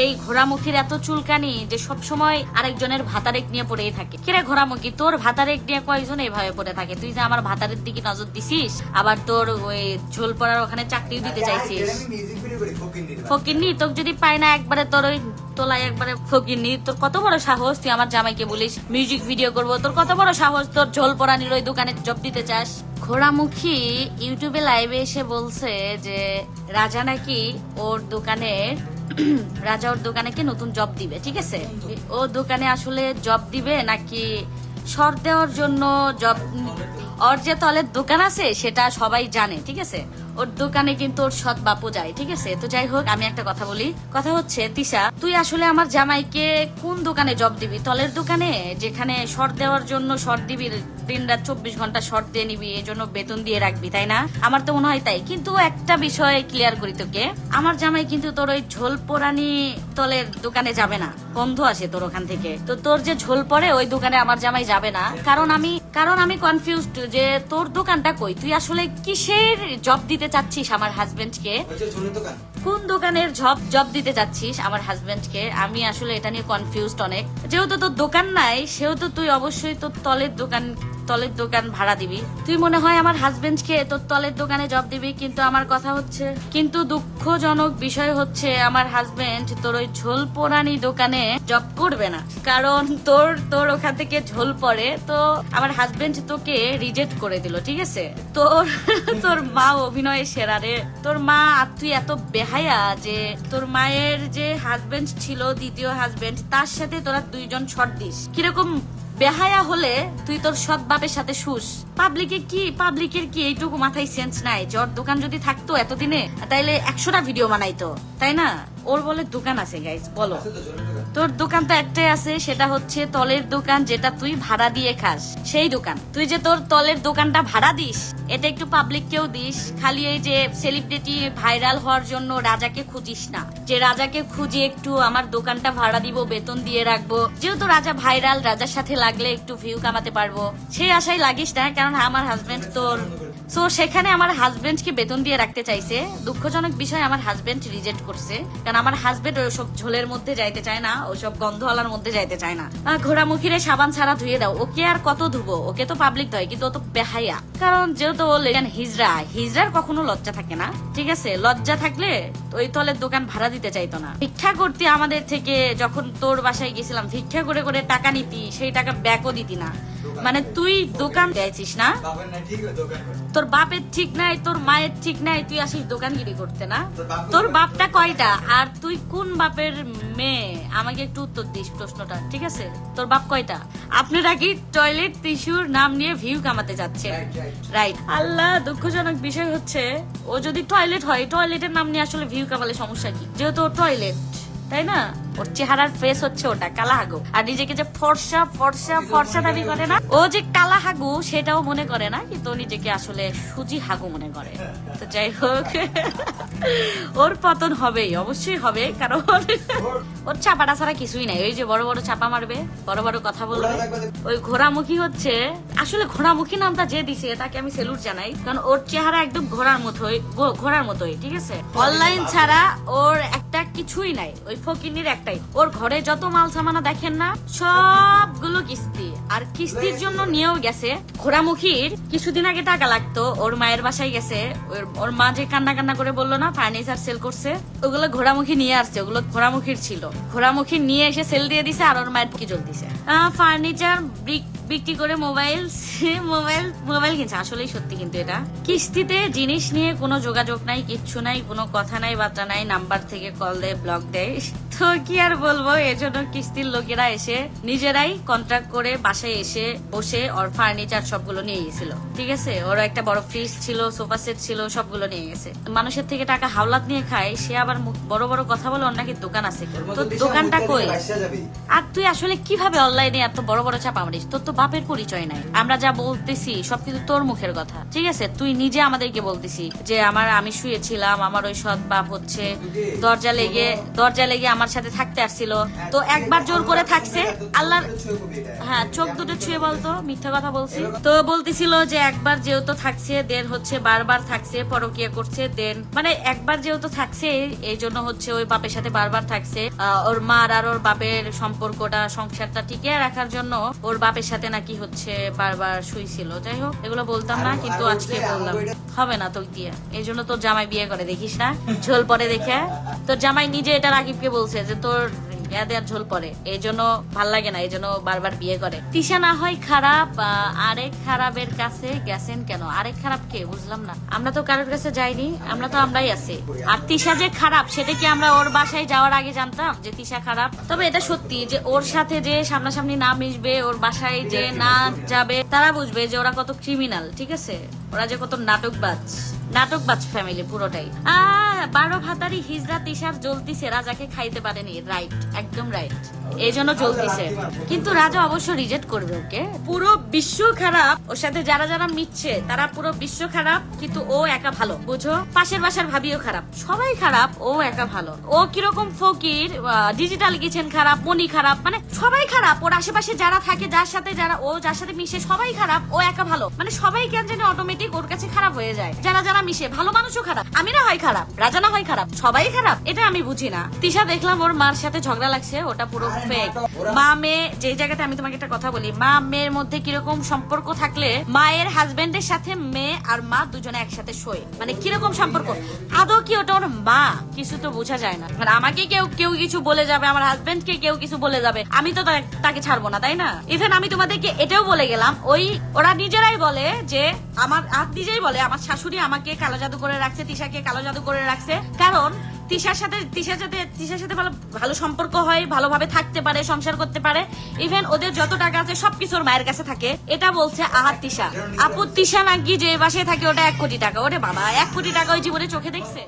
এই ঘোড়ামুখীর এত চুলকানি যে সব সময় আরেকজনের ভাতারেক নিয়ে পড়েই থাকে। কিরে ঘোড়ামুখী, তোর ভাতারেক নিয়ে কয়জন এইভাবে পড়ে থাকে? তুই যে আমার ভাতারের দিকে নজর দিছিস, আবার তোর ওই ঝোল পড়ার ওখানে চাকরিও দিতে চাইছিস। ফকিন্নি, তোকে যদি পাই না একবারে তোর ওই তোলাই একবারে ফকিন্নি। তোর কত বড় সাহস তুই আমার জামাইকে বলিস মিউজিক ভিডিও করবো? তোর কত বড় সাহস তোর ঝোল পরানির ওই দোকানে জব দিতে চাস? ঘোড়ামুখী ইউটিউবে লাইভে এসে বলছে যে রাজা নাকি ওর দোকানের রাজা ওর দোকানে কি নতুন জব দিবে, ঠিক আছে? ও দোকানে আসলে জব দিবে নাকি সর দেওয়ার জন্য জব? ওর যে তলের দোকান আছে সেটা সবাই জানে, ঠিক আছে? ওর দোকানে কিন্তু ওর সৎ বাপু যায়, ঠিক আছে? তো যাই হোক, আমি একটা কথা বলি। কথা হচ্ছে তিশা, তুই আসলে আমার জামাইকে কোন দোকানে জব দিবি? তলের দোকানে, যেখানে শর্ট দেওয়ার জন্য শর্ট দিবি, দিন রাত 24 ঘন্টা শর্ট দিয়ে নিবি, এই জন্য বেতন দিয়ে রাখবি, তাই না? আমার তো মনে হয় তাই। কিন্তু একটা বিষয় ক্লিয়ার করি তোকে, আমার জামাই কিন্তু তোর ওই ঝোল পোড়ানি তলের দোকানে যাবে না। বন্ধ আছে তোর ওখান থেকে। তো তোর যে ঝোল পড়ে ওই দোকানে আমার জামাই যাবে না। কারণ আমি কনফিউজড যে তোর দোকানটা কই? তুই আসলে কিসের জব দিতে চাচ্ছিস আমার হাজবেন্ডকে? কোন দোকানের জব দিতে চাচ্ছিস আমার হাজবেন্ডকে? আমি আসলে এটা নিয়ে কনফিউজড অনেক। যেহেতু তোর দোকান নাই, সেহেতু তুই অবশ্যই তোর তলের দোকান ভাড়া দিবি। তুই মনে হয় আমার হাজবেন্ডকে তোর তলের দোকানে জব দিবি। কিন্তু আমার কথা হচ্ছে, কিন্তু দুঃখজনক বিষয় হচ্ছে আমার হাজবেন্ড তোর ওই ঝোল পোড়ানি দোকানে জব করবে না। কারণ তোর ওখান থেকে ঝোল পড়ে, তো আমার হাজবেন্ড তোকে রিজেক্ট করে দিল, ঠিক আছে? তোর মা অভিনয়ে সেরা রে। তোর মা, আর তুই এত বেহায়া যে তোর মায়ের যে হাজবেন্ড ছিল, দ্বিতীয় হাজবেন্ড, তার সাথে তোরা দুইজন শর্ট দিস। কিরকম বেহায়া হলে তুই তোর সৎ বাপের সাথে শুস? পাবলিকের কি এইটুকু মাথায় সেন্স নাই? জ্বর দোকান যদি থাকতো এতদিনে, তাইলে 100টা ভিডিও বানাইতো, তাই না? ওর বলে দোকান আছে গাইস, বলো। তোর দোকান তো একটাই আছে, সেটা হচ্ছে তলের দোকান, যেটা তুই ভাড়া দিয়ে খাস, সেই দোকান। তুই যে তোর তলের দোকানটা ভাড়া দিস, এটা একটু পাবলিক কেও দিস। খালি এই যে সেলিব্রিটি ভাইরাল হওয়ার জন্য রাজাকে খুঁজিস না, যে রাজাকে খুঁজি একটু আমার দোকানটা ভাড়া দিব, বেতন দিয়ে রাখবো। যেহেতু রাজা ভাইরাল, রাজার সাথে লাগলে একটু ভিউ কামাতে পারবো, সেই আশায় লাগিস না। কারণ আমার হাজবেন্ড তোর, সো সেখানে আমার হাজবেন্ডকে বেতন দিয়ে রাখতে চাইছে। দুঃখজনক বিষয়, আমার হাজবেন্ড রিজেক্ট করছে। কারণ আমার হাজবেন্ড ওইসব ঝোলের মধ্যে যাইতে চায় না, ওইসব গন্ধওয়ালার মধ্যে যাইতে চায় না। ঘোড়ামুখীরে সাবান ছাড়া ধুয়ে দাও। ওকে আর কত ধুবো? ওকে তো পাবলিক ধয়, কিন্তু ও তো বেহাইয়া। কারণ যেহেতু ও হিজড়ার কখনো লজ্জা থাকে না, ঠিক আছে? লজ্জা থাকলে ওই তলের দোকান ভাড়া দিতে চাইতো না। ভিক্ষা করতে আমাদের থেকে, যখন তোর বাসায় গেছিলাম ভিক্ষা করে করে টাকা নিতি, সেই টাকা ব্যাকও দিতি না। মানে তুই দোকান চাইছিস না? তোর বাপের ঠিক নাই, তোর মায়ের ঠিক নাই, তুই আসিস দোকানগিরি করতে না? তোর বাপটা কয়টা আর তুই কোন বাপের মেয়ে? আমাকে একটু উত্তর দিস প্রশ্নটা, ঠিক আছে? তোর বাপ কয়টা? আপনারা কি টয়লেট টিস্যুর নাম নিয়ে ভিউ কামাতে যাচ্ছে? রাইট। আল্লাহ, দুঃখজনক বিষয় হচ্ছে, ও যদি টয়লেট হয়, টয়লেটের নাম নিয়ে আসলে ভিউ কামালে সমস্যা কি? যেহেতু ও টয়লেট, তাই না? ওর চেহারার ফেস হচ্ছে ওটা কালা হাগু, আর নিজেকে যে ফর্সা ফর্সা ফর্সা দাবি করে না, ও যে কালা হাগু সেটাও মনে করে না, কিন্তু নিজেকে আসলে সুজি হাগু মনে করে। তো যাই হোক, ওর পতন হবেই, অবশ্যই হবে। কারণ ওর চাপাটা ছাড়া কিছুই নাই। ওই যে বড় বড় চাপা মারবে, বড় বড় কথা বলবে। ওই ঘোড়ামুখী হচ্ছে, আসলে ঘোড়ামুখী নামটা যে দিছে তাকে আমি সেলুট জানাই। কারণ ওর চেহারা একদম ঘোড়ার মতোই, ঠিক আছে? অনলাইন ছাড়া ওর একটা কিছুই নাই। ওই ফকিনির একটাই, ওর ঘরে যত মাল সামানা দেখেন না, সবগুলো কিস্তি। আর কিস্তির জন্য নিয়েও গেছে। ঘোড়ামুখীর কিছুদিন আগে টাকা লাগতো, ওর মায়ের বাসায় গেছে। ওর মা যে কান্না করে বললো না ফার্নিচার সেল করছে, ওগুলো ঘোড়ামুখী নিয়ে আসছে। ওগুলো ঘোড়ামুখীর ছিল, ঘোড়ামুখী নিয়ে এসে সেল দিয়ে দিছে। আর ওর মায়ের কি জল দিছে, ফার্নিচার বিক্রি করে মোবাইল কিনছে। আসলেই সত্যি, কিন্তু এটা কিস্তিতে জিনিস নিয়ে কোনো যোগাযোগ নাই, কিচ্ছু নাই, কোনো কথা নাই, বার্তা নাই। নাম্বার থেকে কল দেয়, ব্লক দেয়। তো কি আর বলবো, এজন্য কিস্তির লোকেরা এসে নিজেরাই কন্ট্রাক্ট করে বাসায় এসে বসে ওর ফার্নিচার সবগুলো নিয়ে গেছিল, ঠিক আছে? ওর একটা বড় ফ্রিজ ছিল, সোফা সেট ছিল, সবগুলো নিয়ে গেছে। মানুষের থেকে টাকা হাওলাত নিয়ে খায়, সে আবার বড় বড় কথা বলে ওর নাকি দোকান আছে। তো দোকানটা কই? আর তুই আসলে কিভাবে অনলাইনে এত বড় বড় চাপা মারিস? তোর তো বাপের পরিচয় নাই। আমরা যা বলতেছি সবকিছু তোর মুখের কথা, ঠিক আছে? তুই নিজে আমাদেরকে বলতেছি যে আমি শুয়েছিলাম, আমার ওই সৎ বাপ হচ্ছে দরজা লেগে আমার সাথে থাকতে আসছিল। তো একবার জোর করে থাকছে আল্লাহ, হ্যাঁ চোখ দুটো ছুঁয়ে বলতো, মিথ্যা কথা বলছি তো। বলতেছিল যে একবার যেহেতু থাকছে দেন হচ্ছে বারবার থাকছে, পরকিয়া করছে, দেন মানে একবার যেহেতু থাকছে এই জন্য হচ্ছে ওই বাপের সাথে বারবার থাকছে। ওর মার আর ওর বাপের সম্পর্কটা, সংসারটা টিকিয়ে রাখার জন্য ওর বাপের সাথে নাকি হচ্ছে বারবার শুইছিল। যাই হোক, এগুলো বলতাম না, কিন্তু আজকে বললাম। হবে না তোর দিয়ে, এই জন্য তোর জামাই বিয়ে করে, দেখিস না ঝোল পরে দেখে। তোর জামাই নিজে এটা রাকিবকে বলছে যে তোর দেয়ার ঝোল পরে, এই জন্য ভাল লাগে না, এই জন্য বারবার বিয়ে করে। তিশা না হয় খারাপ, আরেক খারাপের কাছে গেছেন কেন? আরেক খারাপ কে বুঝলাম না। আমরা তো কারোর কাছে যাইনি, আমরা তো আমরাই আছি। আর তিশা যে খারাপ সেটা কি আমরা ওর বাসায় যাওয়ার আগে জানতাম যে তিশা খারাপ? তবে এটা সত্যি যে ওর সাথে যে সামনাসামনি না মিশবে, ওর বাসায় যে না যাবে, তারা বুঝবে যে ওরা কত ক্রিমিনাল, ঠিক আছে? ওরা যে কত নাটকবাজ ফ্যামিলি পুরোটাই। 12 ভাতারি হিজড়া তিশার জ্বলতিছে, রাজাকে খাইতে পারেনি। রাইট, একদম রাইট, এই জন্য জ্বলতিছে। কিন্তু রাজা অবশ্য রিজেক্ট করবে ওকে। পুরো বিশ্ব খারাপ, ওর সাথে যারা যারা মিটছে তারা পুরো বিশ্ব খারাপ, কিন্তু ও একা ভালো, বুঝো? পাশের বাসার ভাবিও খারাপ, সবাই খারাপ, ও একা ভালো। ও কিরকম ফকির, ডিজিটাল কিচেন খারাপ, মনি খারাপ, মানে সবাই খারাপ। ওর আশেপাশে যারা থাকে, যার সাথে মিশে সবাই খারাপ, ও একা ভালো। মানে সবাই কেন জানি অটোমেটিক ওর কাছে খারাপ হয়ে যায়। যারা মিশে, ভালো মানুষও খারাপ, আমি না হয় খারাপ, রাজা না হয় খারাপ, সবাই খারাপ। এটা আমি বুঝি না। তিশা দেখলাম ওর মার সাথে ঝগড়া লাগছে, ওটা পুরো ফেক। মা মেয়ে, যে জায়গাতে আমি তোমাকে একটা কথা বলি, মা মেয়ের মধ্যে কিরকম সম্পর্ক থাকলে মায়ের হাজবেন্ডের সাথে মেয়ে আর মা দুজনে একসাথে শোয়, মানে কিরকম সম্পর্ক? আদৌ কি ওটা ওর মা? কিছু তো বোঝা যায় না। মানে আমাকে কেউ কিছু বলে যাবে, আমার হাজবেন্ডকে কেউ কিছু বলে যাবে, আমি তো তাকে ছাড়বো না, তাই না? ইভেন আমি তোমাদেরকে এটাও বলে গেলাম, ওরা নিজেরাই বলে যে নিজেই বলে আমার শাশুড়ি আমাকে কালো জাদু করে রাখছে, তিশাকে কালো জাদু করে রাখছে, কারণ তিশার সাথে ভালো সম্পর্ক হয়, ভালোভাবে থাকতে পারে, সংসার করতে পারে। ইভেন ওদের যত টাকা আছে সবকিছু ওর মায়ের কাছে থাকে। এটা বলছে আহাত তিশা। আপু তিশা নাকি যে বাসায় থাকে ওটা 1 কোটি টাকা। ওরে বাবা, 1 কোটি টাকা ওই জীবনে চোখে দেখছে?